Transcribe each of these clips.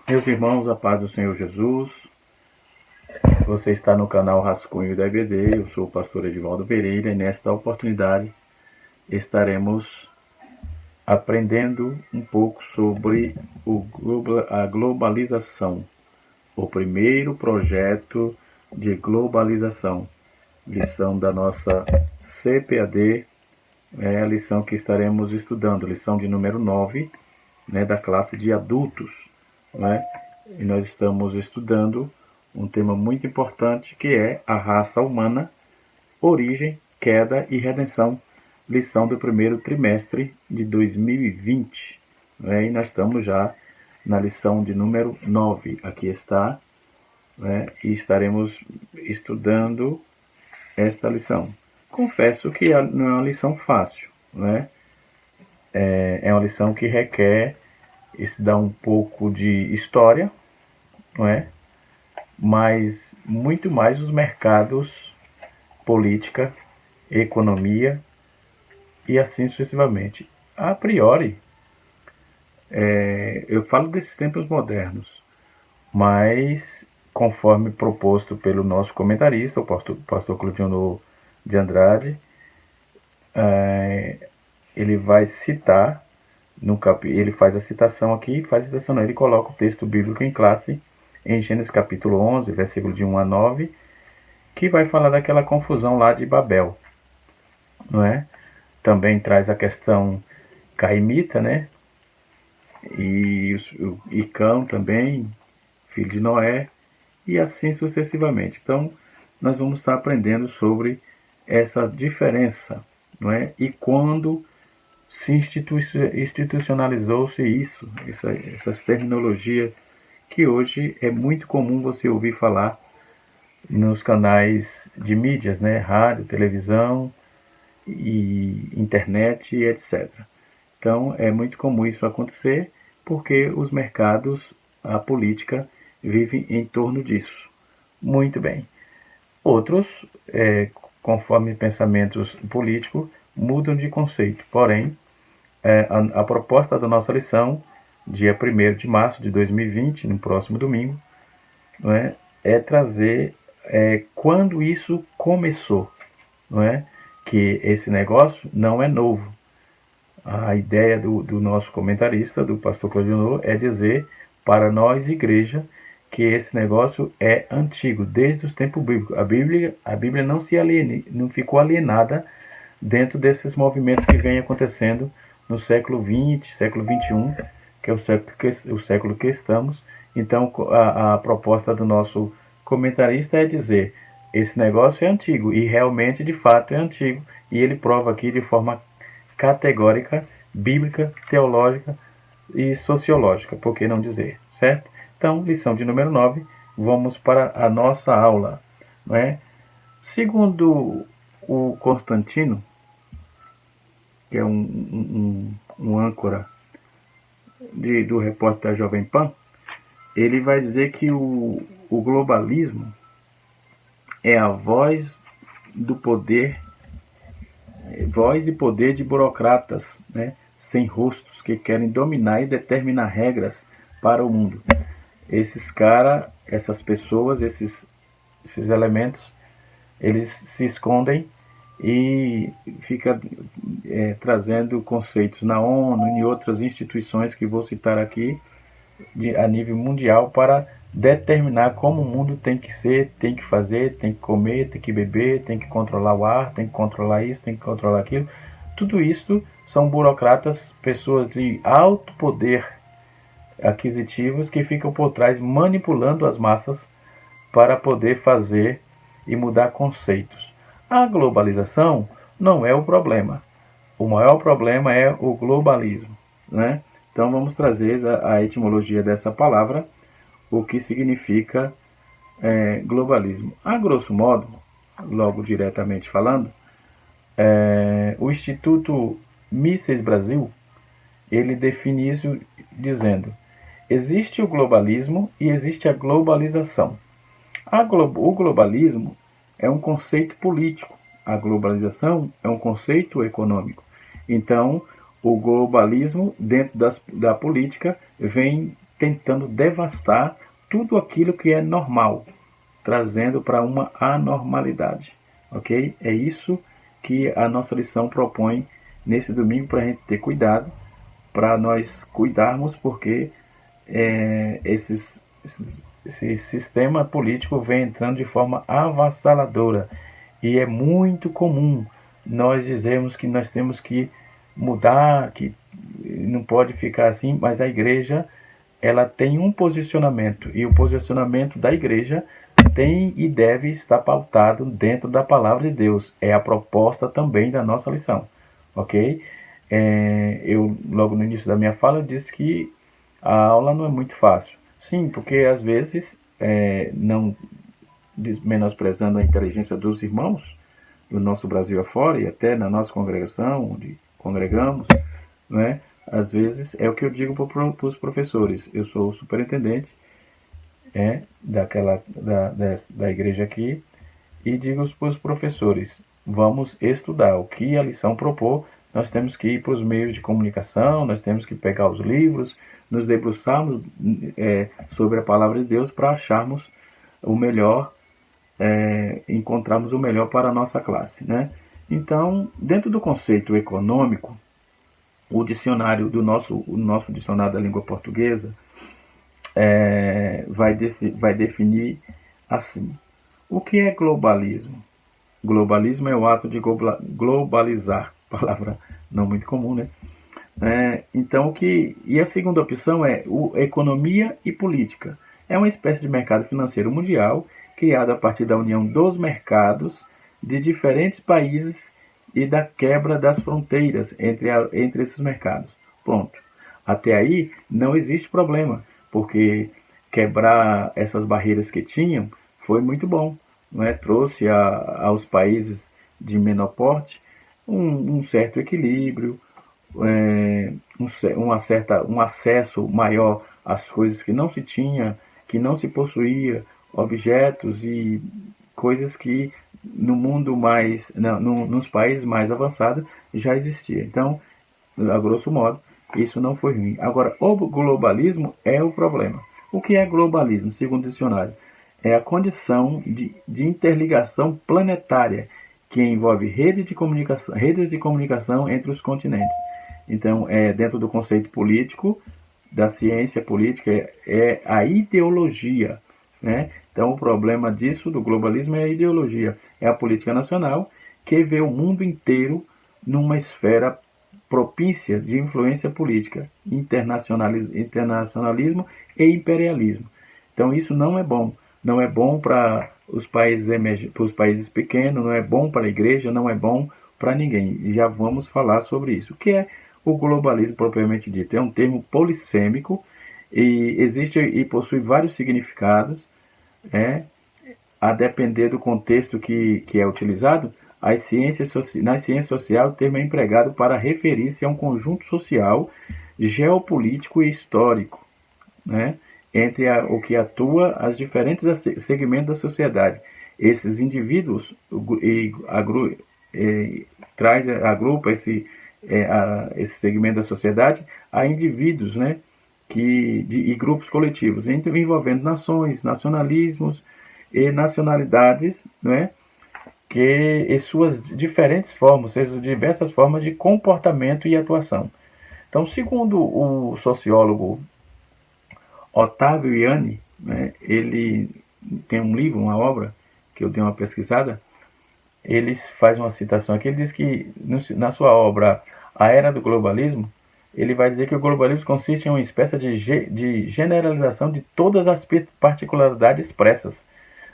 Meus irmãos, a paz do Senhor Jesus. Você está no canal Rascunho da EBD. Eu sou o pastor Edivaldo Pereira e nesta oportunidade estaremos aprendendo um pouco sobre a globalização, o primeiro projeto de globalização, lição da nossa CPAD, é a lição que estaremos estudando, lição de número 9, né, da classe de adultos, né? E nós estamos estudando um tema muito importante que é a raça humana, origem, queda e redenção, lição do primeiro trimestre de 2020. Né? E nós estamos já na lição de número 9. Aqui está, né? E estaremos estudando esta lição. Confesso que não é uma lição fácil, né? É uma lição que requer estudar um pouco de história, não é? Mas muito mais os mercados, política, economia e assim sucessivamente. A priori, eu falo desses tempos modernos, mas conforme proposto pelo nosso comentarista, o pastor Claudionor de Andrade, ele vai citar, ele faz a citação aqui, faz a citação não, ele coloca o texto bíblico em classe, em Gênesis capítulo 11, versículo de 1 a 9, que vai falar daquela confusão lá de Babel, não é? Também traz a questão caimita, né? E Cão também, filho de Noé, e assim sucessivamente. Então, nós vamos estar aprendendo sobre essa diferença, não é? E quando se institucionalizou-se isso, essas terminologias que hoje é muito comum você ouvir falar nos canais de mídias, né? Rádio, televisão e internet e etc. Então é muito comum isso acontecer porque os mercados, a política vivem em torno disso. Muito bem. Outros, conforme pensamentos políticos, mudam de conceito. Porém, a proposta da nossa lição, dia 1º de março de 2020, no próximo domingo, não é trazer quando isso começou, não é? Que esse negócio não é novo. A ideia do nosso comentarista, do pastor Claudionor, é dizer para nós, igreja, que esse negócio é antigo, desde os tempos bíblicos. A Bíblia não ficou alienada dentro desses movimentos que vêm acontecendo no século XX, século XXI, que é o século que estamos. Então, a proposta do nosso comentarista é dizer, esse negócio é antigo, e realmente, de fato, é antigo. E ele prova aqui de forma categórica, bíblica, teológica e sociológica, por que não dizer, certo? Então, lição de número 9, vamos para a nossa aula. Não é? Segundo o Constantino, que é um âncora do repórter da Jovem Pan, ele vai dizer que o globalismo é a voz do poder, voz e poder de burocratas, né, sem rostos, que querem dominar e determinar regras para o mundo. Esses caras, essas pessoas, esses elementos, eles se escondem e fica trazendo conceitos na ONU e em outras instituições que vou citar aqui a nível mundial para determinar como o mundo tem que ser, tem que fazer, tem que comer, tem que beber, tem que controlar o ar, tem que controlar isso, tem que controlar aquilo. Tudo isso são burocratas, pessoas de alto poder aquisitivos que ficam por trás manipulando as massas para poder fazer e mudar conceitos. A globalização não é o problema. O maior problema é o globalismo, né? Então vamos trazer a etimologia dessa palavra, o que significa globalismo. A grosso modo, logo diretamente falando, o Instituto Mises Brasil, ele define isso dizendo: existe o globalismo e existe a globalização. O globalismo é um conceito político, a globalização é um conceito econômico. Então, o globalismo dentro da política vem tentando devastar tudo aquilo que é normal, trazendo para uma anormalidade, ok? É isso que a nossa lição propõe nesse domingo, para a gente ter cuidado, para nós cuidarmos, porque esse sistema político vem entrando de forma avassaladora, e é muito comum nós dizermos que nós temos que mudar, que não pode ficar assim, mas a igreja, ela tem um posicionamento, e o posicionamento da igreja tem e deve estar pautado dentro da palavra de Deus. É a proposta também da nossa lição, ok? Eu, logo no início da minha fala, disse que a aula não é muito fácil. Sim, porque às vezes, não menosprezando a inteligência dos irmãos do nosso Brasil afora, e até na nossa congregação, onde congregamos, não é? Às vezes é o que eu digo para os professores. Eu sou o superintendente da igreja aqui, e digo para os professores: vamos estudar o que a lição propor. Nós temos que ir para os meios de comunicação, nós temos que pegar os livros, nos debruçarmos sobre a palavra de Deus, para acharmos o melhor, encontrarmos o melhor para a nossa classe, né? Então, dentro do conceito econômico, o dicionário o nosso dicionário da língua portuguesa vai definir assim: o que é globalismo? Globalismo é o ato de globalizar, palavra não muito comum, né? Então, e a segunda opção é economia e política. É uma espécie de mercado financeiro mundial criado a partir da união dos mercados de diferentes países e da quebra das fronteiras entre esses mercados. Pronto. Até aí não existe problema, porque quebrar essas barreiras que tinham foi muito bom, não é? Trouxe aos países de menor porte um certo equilíbrio, um acesso maior às coisas que não se tinha, que não se possuía, objetos e coisas que no mundo mais, nos países mais avançados já existia. Então, a grosso modo, isso não foi ruim. Agora, o globalismo é o problema. O que é globalismo, segundo o dicionário? É a condição de interligação planetária que envolve redes de comunicação entre os continentes. Então, dentro do conceito político, da ciência política, é a ideologia, né? Então, o problema disso, do globalismo, é a ideologia. É a política nacional que vê o mundo inteiro numa esfera propícia de influência política, internacionalismo e imperialismo. Então, isso não é bom. Não é bom para os países pequenos, não é bom para a igreja, não é bom para ninguém. E já vamos falar sobre isso. O que é o globalismo propriamente dito? É um termo polissêmico e existe e possui vários significados, a depender do contexto que é utilizado. Na ciência social, o termo é empregado para referir-se a um conjunto social, geopolítico e histórico, né, entre o que atua as diferentes segmentos da sociedade. Esses indivíduos agrupa esse segmento da sociedade a indivíduos, né, e grupos coletivos, envolvendo nações, nacionalismos e nacionalidades, né, e suas diferentes formas, suas diversas formas de comportamento e atuação. Então, segundo o sociólogo Otávio Yanni, né, ele tem um livro, uma obra, que eu dei uma pesquisada. Ele faz uma citação aqui, ele diz que na sua obra A Era do Globalismo, ele vai dizer que o globalismo consiste em uma espécie de generalização de todas as particularidades expressas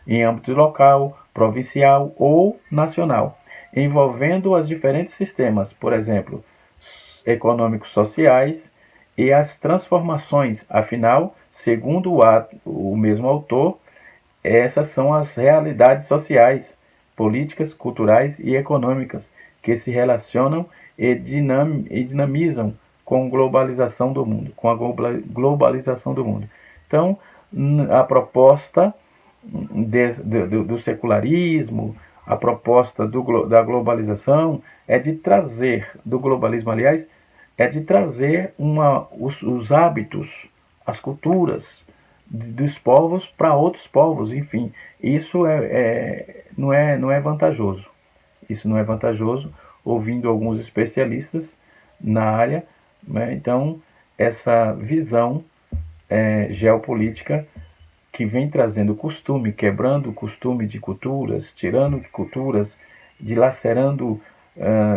em âmbito local, provincial ou nacional, envolvendo os diferentes sistemas, por exemplo, econômicos sociais, e as transformações. Afinal, segundo o mesmo autor, essas são as realidades sociais, políticas, culturais e econômicas que se relacionam e dinamizam com a globalização do mundo, Então, a proposta do secularismo, a proposta da globalização é de trazer, do globalismo, aliás, é de trazer os hábitos as culturas dos povos para outros povos, enfim. Isso não é vantajoso. Isso não é vantajoso, ouvindo alguns especialistas na área, né? Então, essa visão geopolítica que vem trazendo costume, quebrando o costume de culturas, tirando culturas, dilacerando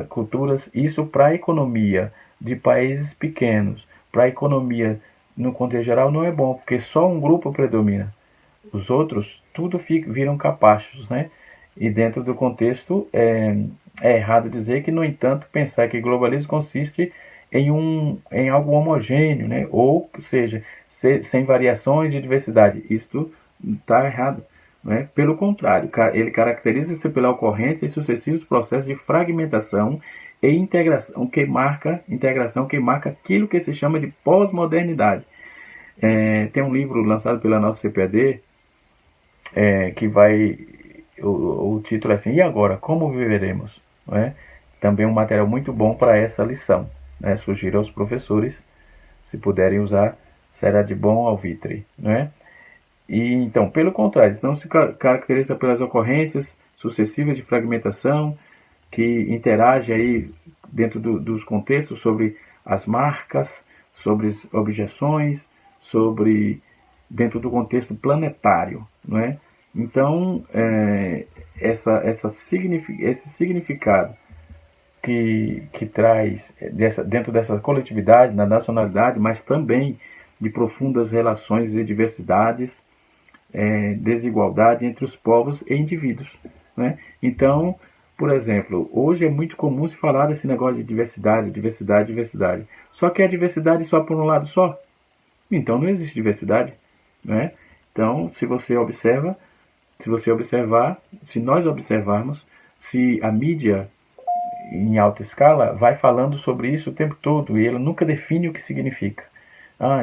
culturas, isso para a economia de países pequenos, para a economia no contexto geral não é bom, porque só um grupo predomina. Os outros, tudo viram capachos, né? E dentro do contexto, é errado dizer que, no entanto, pensar que globalismo consiste em algo homogêneo, né? Ou seja, sem variações de diversidade. Isto está errado. Né? Pelo contrário, ele caracteriza-se pela ocorrência e sucessivos processos de fragmentação e integração que marca aquilo que se chama de pós-modernidade. Tem um livro lançado pela nossa CPAD que vai... O título é assim, e agora, como viveremos? Não é? Também um material muito bom para essa lição. Né? Sugiro aos professores, se puderem usar, será de bom alvitre. Não é? E, então, pelo contrário, não se caracteriza pelas ocorrências sucessivas de fragmentação, que interage aí dentro dos contextos sobre as marcas, sobre as objeções, sobre dentro do contexto planetário, não é? Então, esse significado que traz dentro dessa coletividade, na nacionalidade, mas também de profundas relações e diversidades, desigualdade entre os povos e indivíduos. Né? Então, por exemplo, hoje é muito comum se falar desse negócio de diversidade, diversidade, diversidade. Só que a diversidade só por um lado só? Então não existe diversidade. Né? Então, se nós observarmos, se a mídia em alta escala vai falando sobre isso o tempo todo e ela nunca define o que significa.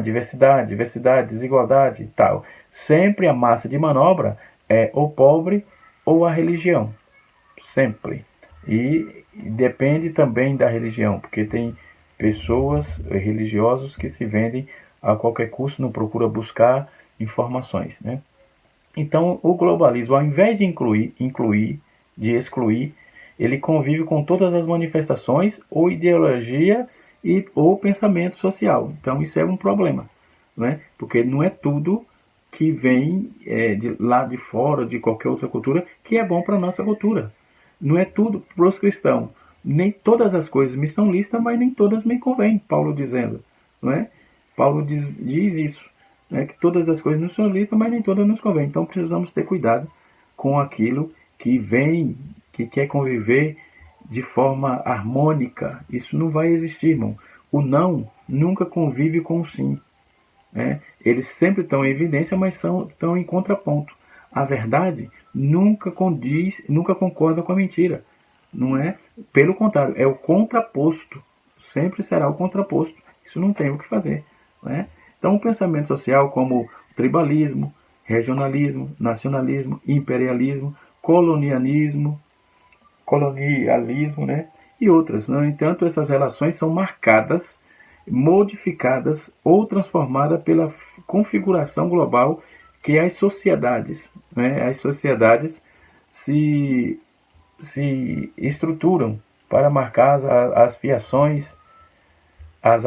Diversidade, diversidade, desigualdade e tal. Sempre a massa de manobra é ou pobre ou a religião. Sempre. E depende também da religião, porque tem pessoas religiosos que se vendem a qualquer custo, não procura buscar informações. Né? Então, o globalismo, ao invés de de excluir, ele convive com todas as manifestações ou ideologia ou pensamento social. Então, isso é um problema, né? Porque não é tudo que vem de lá de fora, de qualquer outra cultura, que é bom para a nossa cultura. Não é tudo para os cristãos. Nem todas as coisas me são lícitas, mas nem todas me convêm, Paulo dizendo. Não é? Paulo diz isso, né? Que todas as coisas nos são lícitas, mas nem todas nos convêm. Então precisamos ter cuidado com aquilo que vem, que quer conviver de forma harmônica. Isso não vai existir, irmão. O não nunca convive com o sim. Né? Eles sempre estão em evidência, mas estão em contraponto. A verdade nunca condiz, nunca concorda com a mentira. Não é? Pelo contrário, é o contraposto. Sempre será o contraposto. Isso não tem o que fazer. Né? Então, o pensamento social como tribalismo, regionalismo, nacionalismo, imperialismo, colonialismo, né? E outras. No entanto, essas relações são marcadas, modificadas ou transformadas pela configuração global que as sociedades, né? As sociedades se estruturam para marcar as fiações, as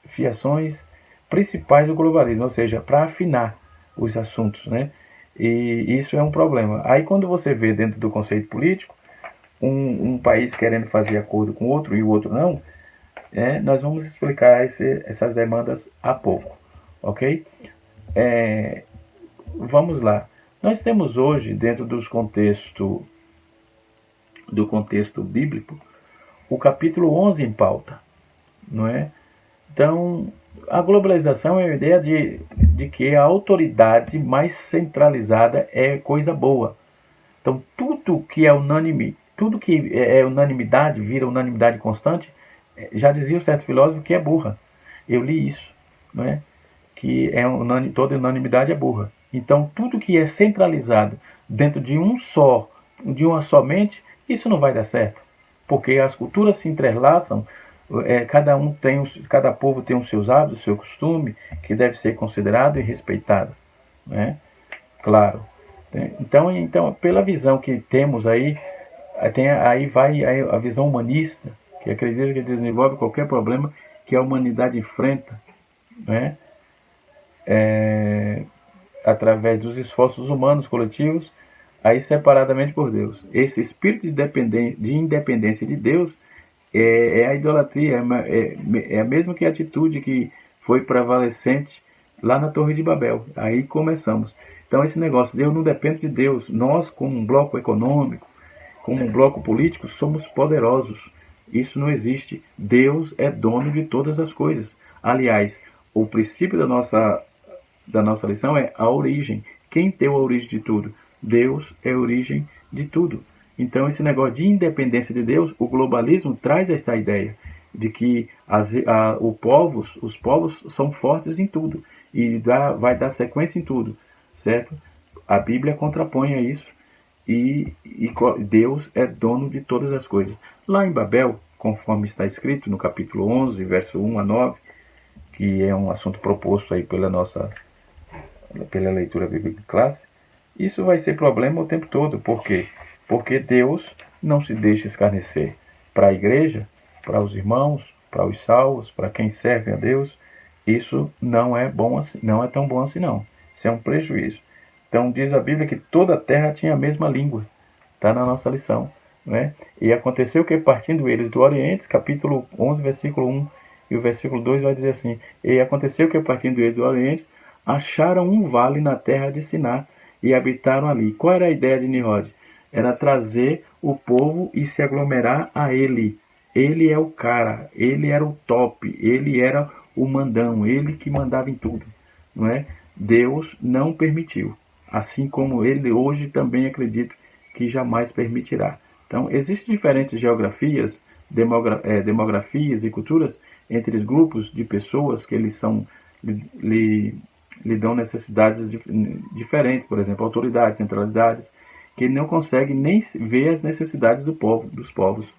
fiações principais do globalismo, ou seja, para afinar os assuntos, né? E isso é um problema. Aí quando você vê dentro do conceito político, um país querendo fazer acordo com outro e o outro não, nós vamos explicar essas demandas há pouco, ok? Vamos lá. Nós temos hoje, dentro do contexto bíblico, o capítulo 11 em pauta, não é? Então, a globalização é a ideia de que a autoridade mais centralizada é coisa boa. Então, tudo que é unânime, tudo que é unanimidade, vira unanimidade constante, já dizia um certo filósofo que é burra. Eu li isso, não é? Que toda unanimidade é burra. Então, tudo que é centralizado dentro de uma só mente, isso não vai dar certo. Porque as culturas se entrelaçam Cada povo tem os seus hábitos, o seu costume, que deve ser considerado e respeitado, né? Claro. Então, pela visão que temos aí, aí vai a visão humanista, que acredita que desenvolve qualquer problema que a humanidade enfrenta, né? Através dos esforços humanos coletivos, aí separadamente por Deus. Esse espírito de independência de Deus é a idolatria, é a mesma que a atitude que foi prevalecente lá na Torre de Babel. Aí começamos. Então esse negócio, Deus não depende de Deus. Nós, como um bloco econômico, como um bloco político, somos poderosos. Isso não existe. Deus é dono de todas as coisas. Aliás, o princípio da nossa lição é a origem. Quem deu a origem de tudo? Deus é a origem de tudo. Então, esse negócio de independência de Deus, o globalismo traz essa ideia de que os povos são fortes em tudo e vai dar sequência em tudo, certo? A Bíblia contrapõe a isso e Deus é dono de todas as coisas. Lá em Babel, conforme está escrito no capítulo 11, verso 1 a 9, que é um assunto proposto aí pela leitura bíblica em classe, isso vai ser problema o tempo todo. Por quê? Porque Deus não se deixa escarnecer. Para a igreja, para os irmãos, para os salvos, para quem serve a Deus, isso não é bom assim, não é tão bom assim não. Isso é um prejuízo. Então diz a Bíblia que toda a terra tinha a mesma língua. Está na nossa lição, né? E aconteceu que partindo eles do Oriente, capítulo 11, versículo 1 e o versículo 2 vai dizer assim: e aconteceu que partindo eles do Oriente, acharam um vale na terra de Siná e habitaram ali. Qual era a ideia de Nimrod? Era trazer o povo e se aglomerar a ele. Ele é o cara, ele era o top, ele era o mandão, ele que mandava em tudo, não é? Deus não permitiu, assim como ele hoje também acredito que jamais permitirá. Então, existem diferentes geografias, demografias e culturas entre os grupos de pessoas que eles lhe dão necessidades diferentes, por exemplo, autoridades, centralidades, que ele não consegue nem ver as necessidades dos povos,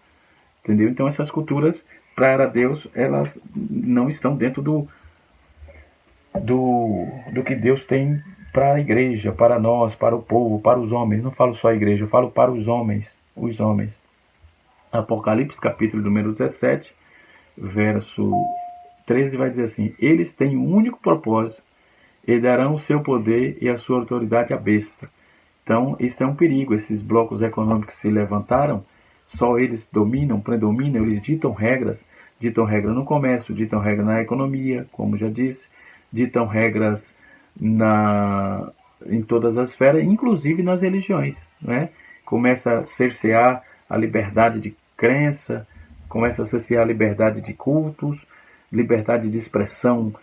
entendeu? Então essas culturas, para Deus, elas não estão dentro do que Deus tem para a igreja, para nós, para o povo, para os homens. Não falo só a igreja, eu falo para os homens. Apocalipse, capítulo número 17, verso 13, vai dizer assim: eles têm um único propósito e darão o seu poder e a sua autoridade à besta. Então, isso é um perigo. Esses blocos econômicos se levantaram, só eles predominam, eles ditam regra no comércio, ditam regra na economia, como já disse, ditam regras em todas as esferas, inclusive nas religiões, né? Começa a cercear a liberdade de crença, começa a cercear a liberdade de cultos, liberdade de expressão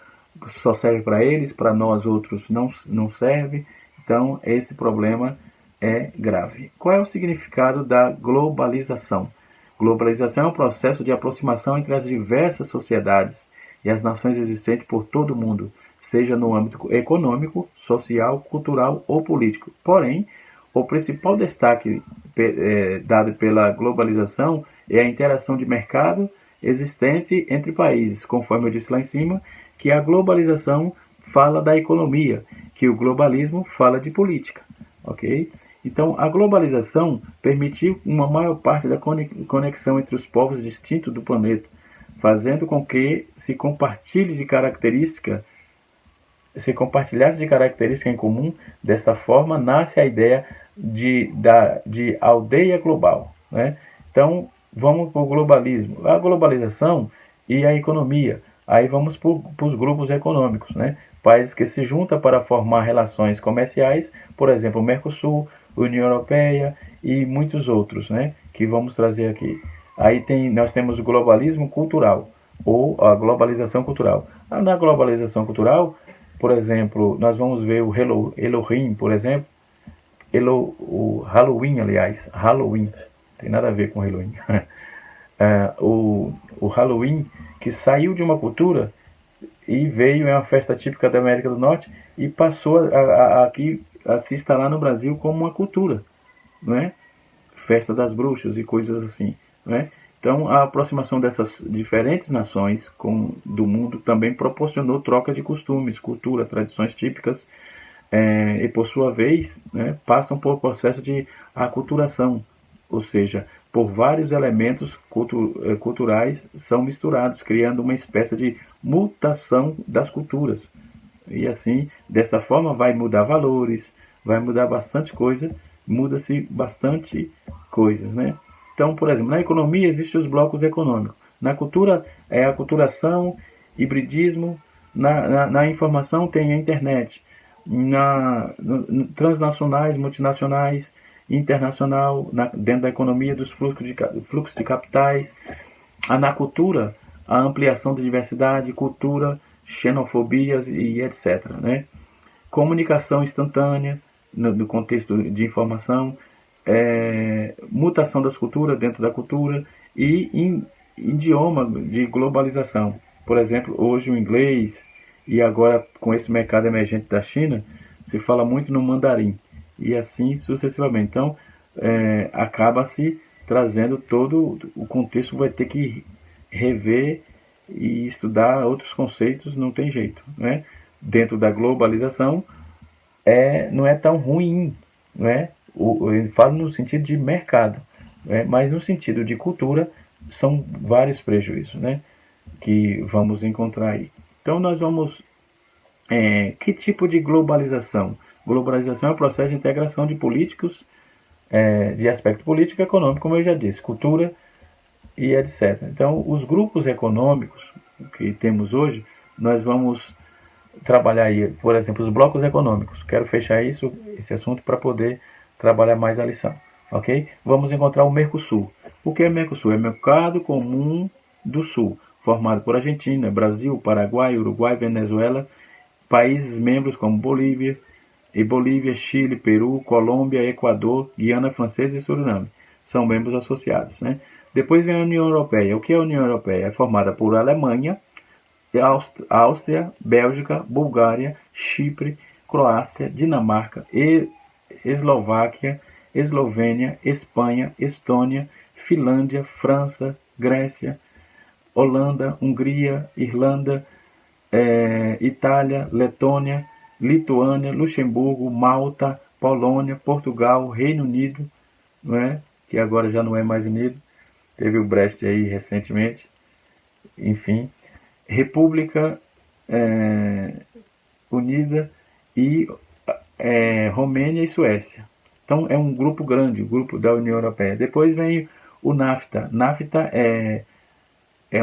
só serve para eles, para nós outros não serve. Então, esse problema é grave. Qual é o significado da globalização? Globalização é um processo de aproximação entre as diversas sociedades e as nações existentes por todo o mundo, seja no âmbito econômico, social, cultural ou político. Porém, o principal destaque dado pela globalização é a interação de mercado existente entre países, conforme eu disse lá em cima, que a globalização fala da economia, que o globalismo fala de política, ok? Então, a globalização permitiu uma maior parte da conexão entre os povos distintos do planeta, fazendo com que se compartilhasse de característica em comum. Desta forma, nasce a ideia de aldeia global, né? Então, vamos para o globalismo. A globalização e a economia. Aí vamos para os grupos econômicos, né? Países que se juntam para formar relações comerciais, por exemplo, o Mercosul, União Europeia e muitos outros, né? Que vamos trazer aqui. Aí nós temos o globalismo cultural, ou a globalização cultural. Na globalização cultural, por exemplo, nós vamos ver o Elohim, por exemplo, o Halloween, aliás, Halloween, tem nada a ver com Halloween. O Halloween, que saiu de uma cultura e veio, é uma festa típica da América do Norte e passou aqui a se instalar no Brasil como uma cultura, não é? Festa das bruxas e coisas assim, não é? Então, a aproximação dessas diferentes nações do mundo também proporcionou troca de costumes, cultura, tradições típicas, e, por sua vez, né, passam por processo de aculturação, ou seja, por vários elementos culturais são misturados, criando uma espécie de mutação das culturas. E assim, desta forma, vai mudar valores, vai mudar bastante coisa, muda-se bastante coisas, né? Então, por exemplo, na economia existem os blocos econômicos. Na cultura é a aculturação, hibridismo. Na informação tem a internet. Transnacionais, multinacionais, internacional, dentro da economia dos fluxos de capitais. Na cultura, a ampliação da diversidade, cultura, xenofobias e etc. Né? Comunicação instantânea, no contexto de informação, mutação das culturas dentro da cultura e idioma de globalização. Por exemplo, hoje o inglês e agora com esse mercado emergente da China, se fala muito no mandarim e assim sucessivamente. Então, acaba-se trazendo todo o contexto, vai ter que rever e estudar outros conceitos, não tem jeito, né? Dentro da globalização, não é tão ruim, né? Eu falo no sentido de mercado, né? Mas no sentido de cultura são vários prejuízos, né? Que vamos encontrar aí. Então nós vamos que tipo de globalização? Globalização é o processo de integração de políticos, de aspecto político e econômico, como eu já disse, cultura e etc. Então, os grupos econômicos que temos hoje, nós vamos trabalhar aí, por exemplo, os blocos econômicos. Quero fechar esse assunto para poder trabalhar mais a lição, ok? Vamos encontrar o Mercosul. O que é Mercosul? É o Mercado Comum do Sul, formado por Argentina, Brasil, Paraguai, Uruguai, Venezuela, países membros como Bolívia, Chile, Peru, Colômbia, Equador, Guiana Francesa e Suriname. São membros associados, né? Depois vem a União Europeia. O que é a União Europeia? É formada por Alemanha, Áustria, Bélgica, Bulgária, Chipre, Croácia, Dinamarca, Eslováquia, Eslovênia, Espanha, Estônia, Finlândia, França, Grécia, Holanda, Hungria, Irlanda, Itália, Letônia, Lituânia, Luxemburgo, Malta, Polônia, Portugal, Reino Unido, não é? Que agora já não é mais unido, teve o Brexit aí recentemente, enfim, República Unida e Romênia e Suécia. Então é um grupo grande, o grupo da União Europeia. Depois vem o NAFTA. NAFTA é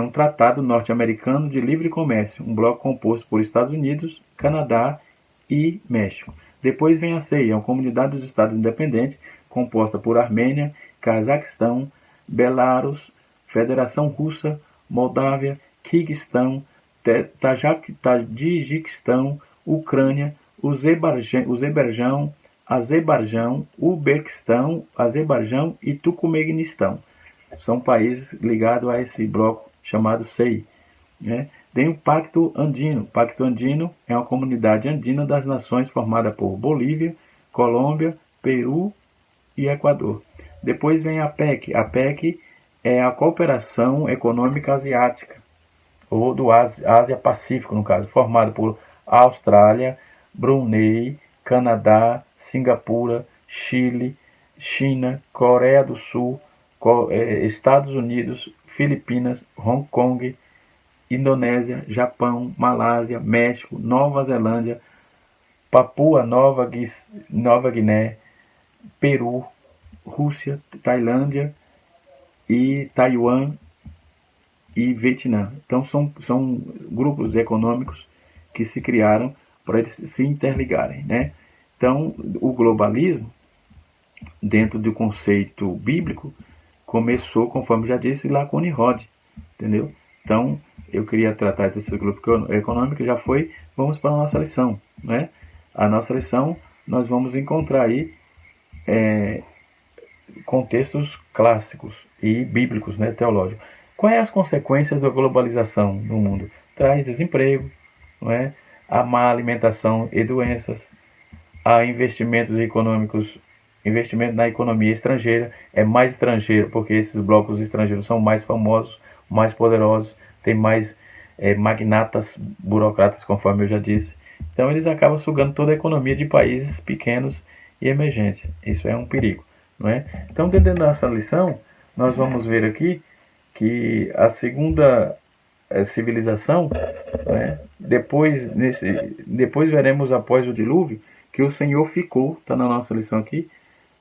um tratado norte-americano de livre comércio, um bloco composto por Estados Unidos, Canadá e México. Depois vem a CEI, uma comunidade dos estados independentes, composta por Armênia, Cazaquistão, Belarus, Federação Russa, Moldávia, Quirguistão, Tajiquistão, Ucrânia, Azerbaijão, Uzbequistão e Turcomenistão. São países ligados a esse bloco chamado CEI. Né? Tem o Pacto Andino. O Pacto Andino é uma comunidade andina das nações formada por Bolívia, Colômbia, Peru e Equador. Depois vem a PEC. A PEC é a Cooperação Econômica Asiática, ou do Ásia-Pacífico, no caso, formado por Austrália, Brunei, Canadá, Singapura, Chile, China, Coreia do Sul, Estados Unidos, Filipinas, Hong Kong, Indonésia, Japão, Malásia, México, Nova Zelândia, Papua Nova Guiné, Peru, Rússia, Tailândia e Taiwan e Vietnã. Então são grupos econômicos que se criaram para eles se interligarem, né? Então o globalismo, dentro do conceito bíblico, começou, conforme já disse, lá com Nimrod, entendeu? Então eu queria tratar desse grupo econômico, já foi, vamos para a nossa lição, né? A nossa lição, nós vamos encontrar aí contextos clássicos e bíblicos, né, teológicos. Quais as consequências da globalização no mundo? Traz desemprego, não é? A má alimentação e doenças, há investimentos econômicos investimento na economia estrangeira, é mais estrangeiro, porque esses blocos estrangeiros são mais famosos, mais poderosos, tem mais magnatas, burocratas, conforme eu já disse. Então eles acabam sugando toda a economia de países pequenos e emergentes. Isso é um perigo, não é? Então, dentro da nossa lição, nós vamos ver aqui que a segunda civilização, né, depois veremos após o dilúvio que o Senhor ficou, está na nossa lição aqui,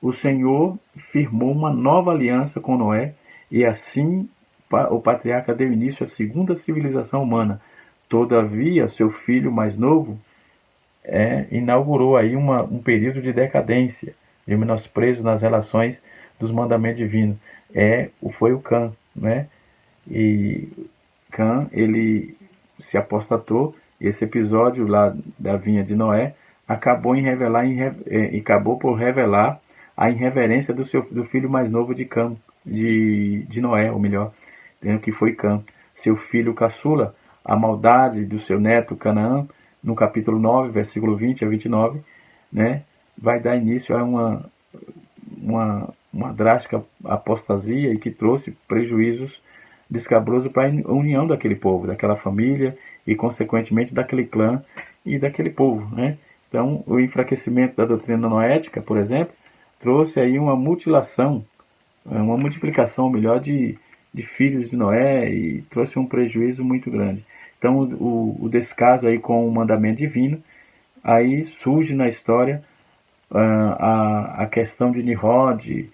o Senhor firmou uma nova aliança com Noé e assim o patriarca deu início à segunda civilização humana. Todavia, seu filho mais novo inaugurou aí um período de decadência, de menosprezo nas relações dos mandamentos divinos. Foi o Cã, né? E Cã, ele se apostatou. Esse episódio lá da vinha de Noé acabou por revelar a irreverência do filho mais novo de Cã, de Noé, ou melhor, que foi Cã. Seu filho caçula, a maldade do seu neto Canaã, no capítulo 9, versículo 20 a 29, né, vai dar início a uma drástica apostasia e que trouxe prejuízos descabrosos para a união daquele povo, daquela família e, consequentemente, daquele clã e daquele povo, né? Então, o enfraquecimento da doutrina noética, por exemplo, trouxe aí uma multiplicação, melhor, de filhos de Noé e trouxe um prejuízo muito grande. Então, o descaso aí com o mandamento divino, aí surge na história a questão de Nimrod,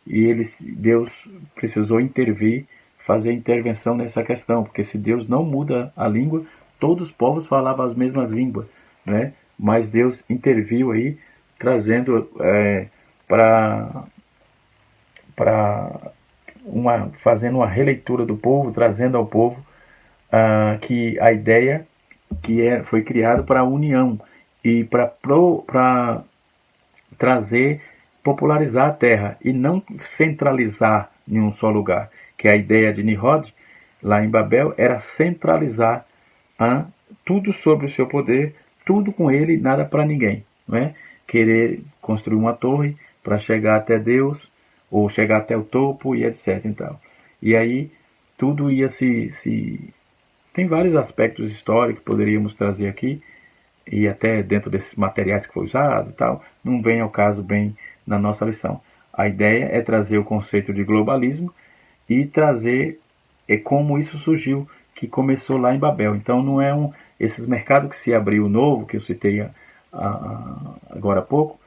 e Deus precisou intervir, fazer intervenção nessa questão, porque se Deus não muda a língua, todos os povos falavam as mesmas línguas, né? Mas Deus interviu aí, trazendo fazendo uma releitura do povo, trazendo ao povo que a ideia foi criada para a união e para trazer, popularizar a terra e não centralizar em um só lugar, que a ideia de Nimrod, lá em Babel, era centralizar tudo sobre o seu poder, tudo com ele, nada para ninguém, não é? Querer construir uma torre para chegar até Deus, ou chegar até o topo e etc. Então. E aí tudo ia Tem vários aspectos históricos que poderíamos trazer aqui, e até dentro desses materiais que foi usado e tal, não vem ao caso bem na nossa lição. A ideia é trazer o conceito de globalismo e trazer como isso surgiu, que começou lá em Babel. Então não é esses mercados que se abriu novo, que eu citei agora há pouco,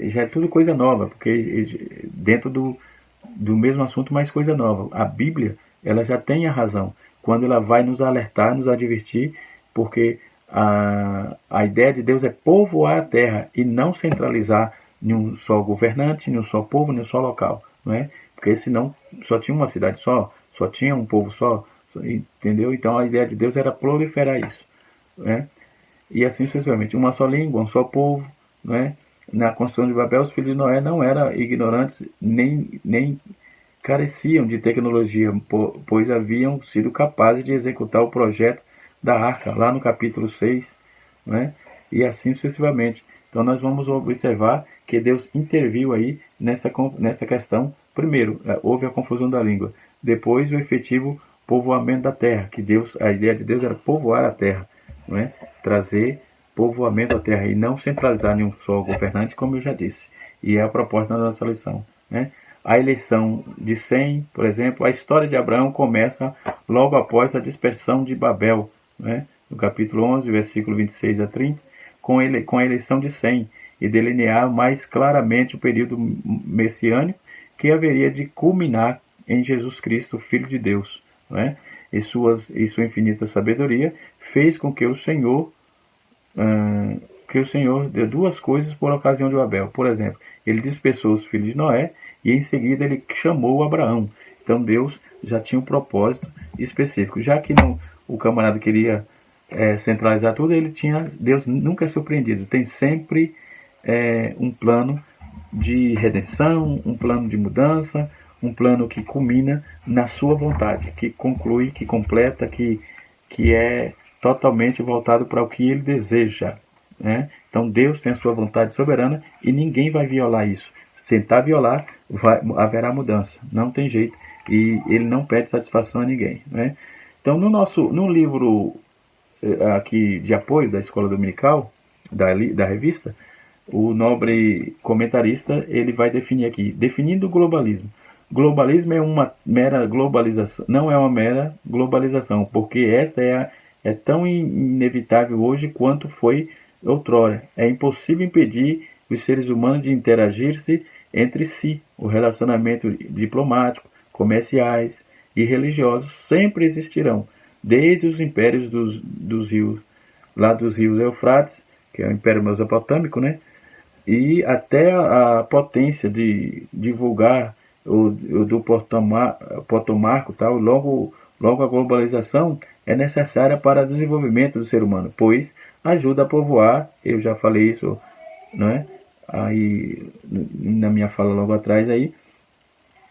já é tudo coisa nova, porque dentro do mesmo assunto, mais coisa nova. A Bíblia, ela já tem a razão, quando ela vai nos alertar, nos advertir, porque a ideia de Deus é povoar a terra e não centralizar em um só governante, em um só povo, em um só local, não é? Porque senão só tinha uma cidade só tinha um povo só, entendeu? Então a ideia de Deus era proliferar isso, né? E assim sucessivamente, uma só língua, um só povo, né? Na construção de Babel, os filhos de Noé não eram ignorantes, nem careciam de tecnologia, pois haviam sido capazes de executar o projeto da arca, lá no capítulo 6, né? E assim sucessivamente. Então nós vamos observar que Deus interviu aí nessa questão. Primeiro, houve a confusão da língua. Depois, o efetivo povoamento da terra, que a ideia de Deus era povoar a terra, não é? Trazer povoamento da terra e não centralizar em um só governante, como eu já disse. E é a proposta da nossa lição, né? A eleição de Sem, por exemplo, a história de Abraão começa logo após a dispersão de Babel, né? No capítulo 11, versículo 26 a 30, com a eleição de Sem, e delinear mais claramente o período messiânico que haveria de culminar em Jesus Cristo, Filho de Deus, né? E sua infinita sabedoria fez com que o Senhor deu duas coisas por ocasião de Babel. Por exemplo, ele dispersou os filhos de Noé e em seguida ele chamou Abraão. Então Deus já tinha um propósito específico. Já que o camarada queria centralizar tudo, Deus nunca é surpreendido. Tem sempre um plano de redenção, um plano de mudança, um plano que culmina na sua vontade, que conclui, que completa, que é totalmente voltado para o que ele deseja, né? Então Deus tem a sua vontade soberana e ninguém vai violar isso. Se tentar violar, haverá mudança, não tem jeito. E ele não pede satisfação a ninguém, né? Então no livro aqui de apoio da Escola Dominical, da revista, o nobre comentarista ele vai definir aqui, definindo o globalismo. Globalismo é uma mera globalização, não é uma mera globalização, porque esta é tão inevitável hoje quanto foi outrora. É impossível impedir os seres humanos de interagir-se entre si. O relacionamento diplomático, comerciais e religiosos sempre existirão, desde os impérios dos rios, lá dos rios Eufrates, que é o Império Mesopotâmico, né? E até a potência de divulgar o do Potomarco, tal, logo a globalização é necessária para o desenvolvimento do ser humano, pois ajuda a povoar, eu já falei isso, né? Aí na minha fala logo atrás aí.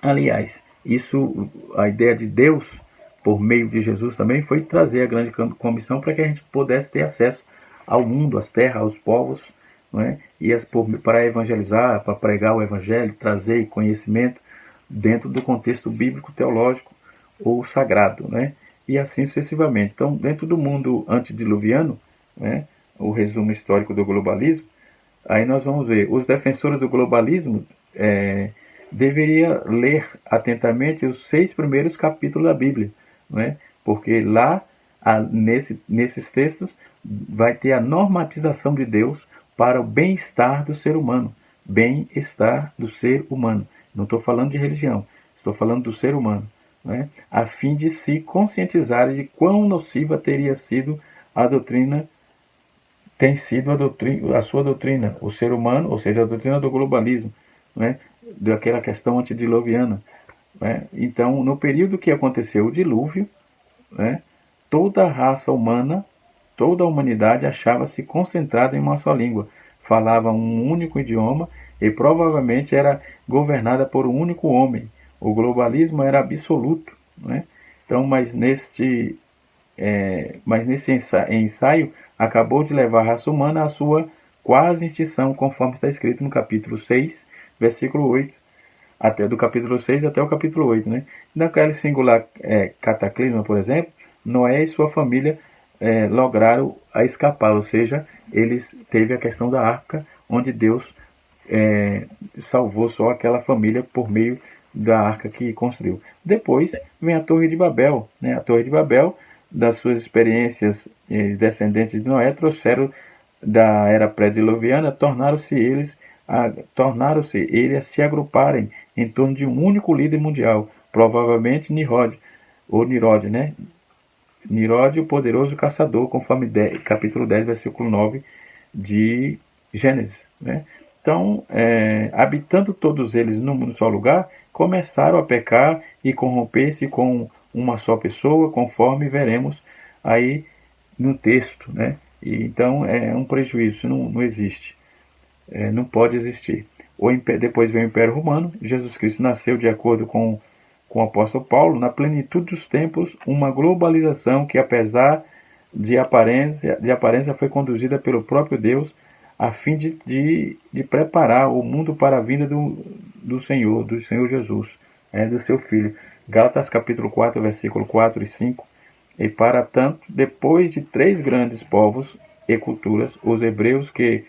Aliás, isso, a ideia de Deus por meio de Jesus também foi trazer a grande comissão para que a gente pudesse ter acesso ao mundo, às terras, aos povos, não é? E para evangelizar, para pregar o evangelho, trazer conhecimento dentro do contexto bíblico, teológico ou sagrado, né? E assim sucessivamente. Então, dentro do mundo antediluviano, né, o resumo histórico do globalismo, aí nós vamos ver, os defensores do globalismo deveria ler atentamente os 6 primeiros capítulos da Bíblia, né? Porque lá, nesses textos, vai ter a normatização de Deus para o bem-estar do ser humano. Bem-estar do ser humano. Não estou falando de religião, estou falando do ser humano, né? A fim de se conscientizar de quão nociva teria sido a doutrina, tem sido a sua doutrina, o ser humano, ou seja, a doutrina do globalismo, né? Daquela questão antediluviana, né? Então, no período que aconteceu o dilúvio, né, toda a raça humana, toda a humanidade achava-se concentrada em uma só língua, falava um único idioma e provavelmente era governada por um único homem. O globalismo era absoluto, né? Então, mas nesse ensaio acabou de levar a raça humana à sua quase extinção, conforme está escrito no capítulo 6, versículo 8, até do capítulo 6 até o capítulo 8, né? Naquele singular cataclisma, por exemplo, Noé e sua família lograram a escapar, ou seja, eles teve a questão da arca, onde Deus salvou só aquela família por meio da arca que construiu. Depois vem a Torre de Babel, né? A Torre de Babel, das suas experiências descendentes de Noé, trouxeram da era pré-diluviana, tornaram-se eles a se agruparem em torno de um único líder mundial, provavelmente Nimrod, ou Nirod, né? Nirod, o poderoso caçador, conforme capítulo 10, versículo 9 de Gênesis, né? Então, habitando todos eles num só lugar, começaram a pecar e corromper-se com uma só pessoa, conforme veremos aí no texto, né? E, então, é um prejuízo, isso não existe. Não pode existir. Depois vem o Império Romano. Jesus Cristo nasceu de acordo com o apóstolo Paulo, na plenitude dos tempos, uma globalização que, apesar de aparência foi conduzida pelo próprio Deus a fim de preparar o mundo para a vinda do Senhor Jesus, do seu Filho. Gálatas capítulo 4, versículo 4 e 5. E para tanto, depois de 3 grandes povos e culturas, os hebreus que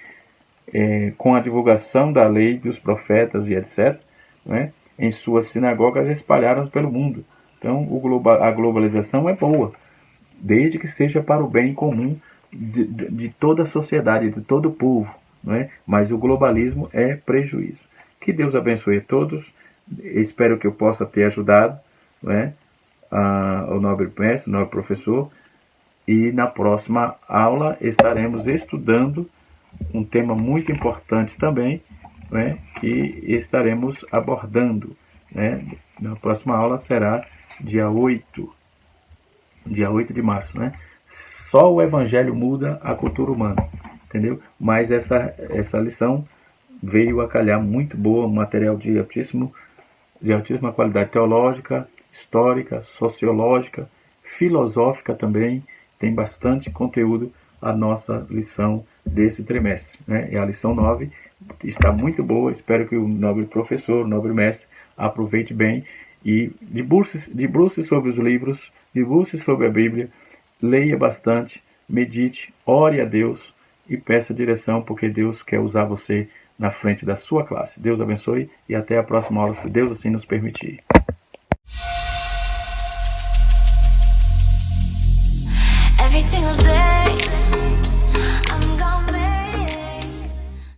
com a divulgação da lei, dos profetas e etc., né, em suas sinagogas espalharam pelo mundo. Então, a globalização é boa, desde que seja para o bem comum de toda a sociedade, de todo o povo, né? Mas o globalismo é prejuízo. Que Deus abençoe a todos. Espero que eu possa ter ajudado, né, o nobre mestre, o nobre professor. E na próxima aula estaremos estudando um tema muito importante também, né, que estaremos abordando, né? Na próxima aula será dia 8 de março, né? Só o Evangelho muda a cultura humana, entendeu? Mas essa lição veio a calhar muito boa, um material de altíssima qualidade teológica, histórica, sociológica, filosófica também, tem bastante conteúdo a nossa lição desse trimestre, né? É a lição 9, está muito boa, espero que o nobre professor, o nobre mestre, aproveite bem e debruce sobre os livros, debruce sobre a Bíblia, leia bastante, medite, ore a Deus e peça direção, porque Deus quer usar você na frente da sua classe. Deus abençoe e até a próxima aula, se Deus assim nos permitir. Every single day